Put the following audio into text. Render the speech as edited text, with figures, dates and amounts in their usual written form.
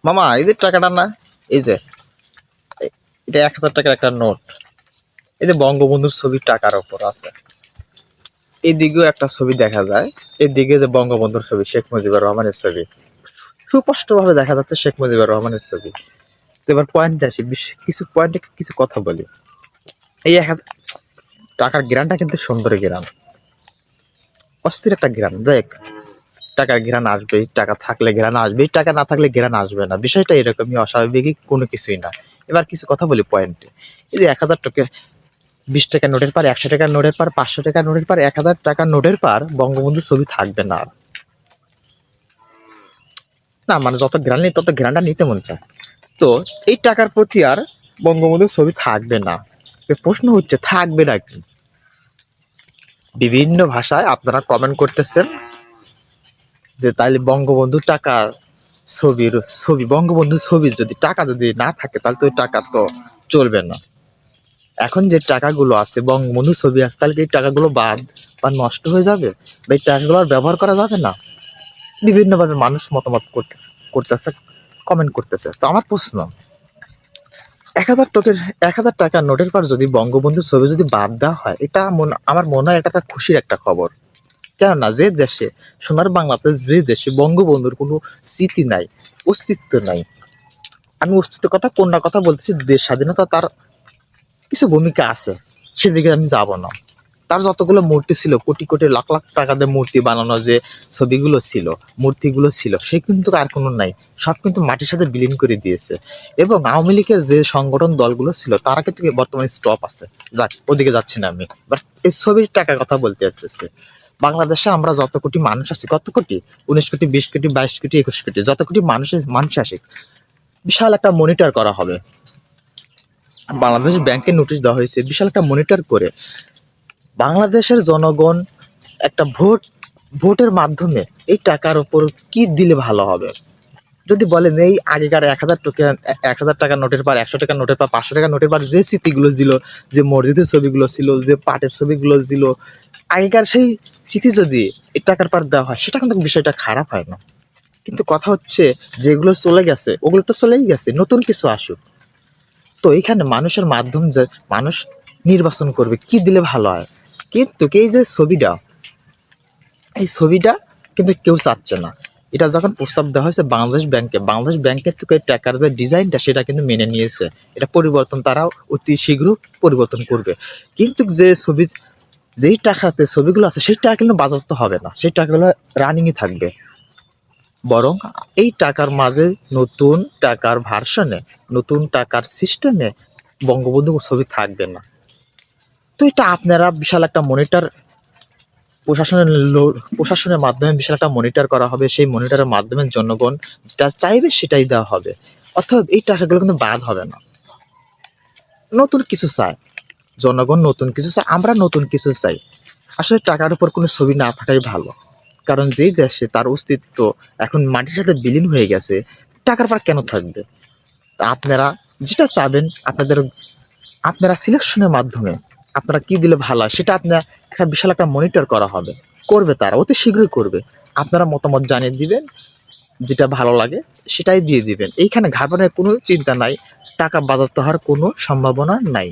মামা এই যে টাকাটা না, এই যে এটা 1,000 টাকার একটা নোট। এই যে বঙ্গবন্ধুর ছবি টাকার ওপর আছে, এদিকেও একটা ছবি দেখা যায়, এদিকে যে বঙ্গবন্ধুর ছবি, শেখ মুজিবুর রহমানের ছবি, সুস্পষ্ট ভাবে দেখা যাচ্ছে শেখ মুজিবুর রহমানের ছবি। তো এবার পয়েন্টে আসি, কিছু পয়েন্টে কিছু কথা বলি। এই 1,000 টাকার গ্রানটা কিন্তু সুন্দর গ্রান, অস্থির একটা গ্রান। যাই হোক, টাকার ঘেরান আসবেই, টাকা থাকলে ঘেরান আসবেই, টাকা না থাকলে ঘেরান আসবে না, বিষয়টা এরকমই, অস্বাভাবিক কোনো কিছুই না। এবার কিছু কথা বলি পয়েন্টে। এই যে 1,000 টাকা, 20 টাকার নোটের পার, 100 টাকার নোটের পার, 500 টাকার নোটের পার, 1,000 টাকার নোটের পার বঙ্গবন্ধুর ছবি থাকবে না। না মানে যত ঘেরান নেই তত ঘেরানটা নিতে মন চায়। তো এই টাকার প্রতি আর বঙ্গবন্ধুর ছবি থাকবে না। প্রশ্ন হচ্ছে থাকবে নাকি? বিভিন্ন ভাষায় আপনারা কমেন্ট করতেছেন যে তাইলে বঙ্গবন্ধু টাকা ছবি বঙ্গবন্ধুর ছবির যদি টাকা যদি না থাকে তাহলে তো ওই টাকা তো চলবে না। এখন যে টাকাগুলো আছে বঙ্গবন্ধুর ছবি আছে, তাহলে কি এই টাকাগুলো বাদ বা নষ্ট হয়ে যাবে, বা এই টাকাগুলো আর ব্যবহার করা যাবে না? বিভিন্নভাবে মানুষ মতামত করতেছে, কমেন্ট করতেছে। তো আমার প্রশ্ন, 1,000 টাকার নোটের পর যদি বঙ্গবন্ধুর ছবি যদি বাদ দেওয়া হয়, এটা আমার মনে হয় এটা একটা খুশির একটা খবর। কেননা যে দেশে, সোনার বাংলাতে যে দেশে বঙ্গবন্ধুর কোনো স্মৃতি নাই, অস্তিত্ব নাই, আমি অস্তিত্বের কথা কোনটা কথা বলতেছি, দেশ স্বাধীনতা তার কিছু ভূমিকা আছে, সেদিকে আমি যাব না। তার যতগুলো মূর্তি ছিল, কোটি কোটি লাখ লাখ টাকা দিয়ে মূর্তি বানানো যে ছবিগুলো ছিল, মূর্তিগুলো ছিল, সে কিন্তু আর কোনো নাই, সব কিন্তু মাটির সাথে বিলীন করে দিয়েছে। এবং আওয়ামী লীগের যে সংগঠন দলগুলো ছিল তারা কিন্তু বর্তমানে স্টপ আছে। যাক, ওদিকে যাচ্ছি না আমি, বাট এই ছবির টাকার কথা বলতে যাচ্ছে। বাংলাদেশে আমরা যত কোটি মানুষ আছি, কত কোটি, 19 কোটি, 20 কোটি, 22 কোটি, 21 কোটি, যত কোটি মানুষ আসে, বিশাল একটা মনিটর করা হবে। বাংলাদেশ ব্যাংকে নোটিশ দেওয়া হয়েছে, বিশাল একটা মনিটর করে বাংলাদেশের জনগণ একটা ভোটের মাধ্যমে এই টাকার উপর কি দিলে ভালো হবে। যদি বলেন এই আগেকার 1,000 টাকার নোটের পর, 100 টাকার নোটের পর, 500 টাকার নোটের পর যে স্মৃতিগুলো দিল, যে মসজিদের ছবিগুলো ছিল, যে পাটের ছবিগুলো দিল, আগেকার সেই স্মৃতি যদি এই টাকার পার দেওয়া হয়, সেটা কিন্তু বিষয়টা খারাপ হয় না। কিন্তু কথা হচ্ছে, যেগুলো চলে গেছে ওগুলো তো চলেই গেছে, নতুন কিছু আসুক। তো এইখানে মানুষের মাধ্যম যে মানুষ নির্বাচন করবে কি দিলে ভালো হয়। কিন্তু এই যে ছবিটা, এই ছবিটা কিন্তু কেউ চাচ্ছে না। এটা যখন প্রস্তাব দেওয়া হয়েছে বাংলাদেশ ব্যাংকের থেকে টাকার যে ডিজাইনটা সেটা কিন্তু মেনে নিয়েছে। এটা পরিবর্তন তারা অতি শীঘ্র পরিবর্তন করবে। কিন্তু যে ছবি, যেই টাকাতে ছবিগুলো আছে সেই টাকা কিন্তু বাজেয়াপ্ত হবে না, সেই টাকাগুলো রানিংই থাকবে। বরং এই টাকার মাঝে নতুন টাকার ভার্সনে, নতুন টাকার সিস্টেমে বঙ্গবন্ধু ছবি থাকবে না। তো এটা আপনারা বিশাল একটা মনিটর, প্রশাসনের মাধ্যমে বিশাল একটা মনিটর করা হবে, সেই মনিটরের মাধ্যমে জনগণ যেটা চাইবে সেটাই দেওয়া হবে। অর্থাৎ এই টাকাগুলো কিন্তু বাদ হবে না। নতুন কিছু চায় জনগণ, নতুন কিছু চায়, আমরা নতুন কিছু চাই। আসলে টাকার উপর কোনো ছবি না থাকাই ভালো, কারণ যেই দেশে তার অস্তিত্ব এখন মাটির সাথে বিলীন হয়ে গেছে, টাকার পর কেন থাকবে? তা আপনারা যেটা চাবেন, আপনারা সিলেকশনের মাধ্যমে আপনারা কি দিলে ভালো হয় সেটা আপনার একটা বিশাল একটা মনিটর করা হবে, করবে তারা অতি শীঘ্রই করবে। আপনারা মতামত জানিয়ে দিবেন, যেটা ভালো লাগে সেটাই দিয়ে দিবেন। এইখানে ঘাবড়ানোর কোনো চিন্তা নাই, টাকা বাজাতে হওয়ার কোনো সম্ভাবনা নাই।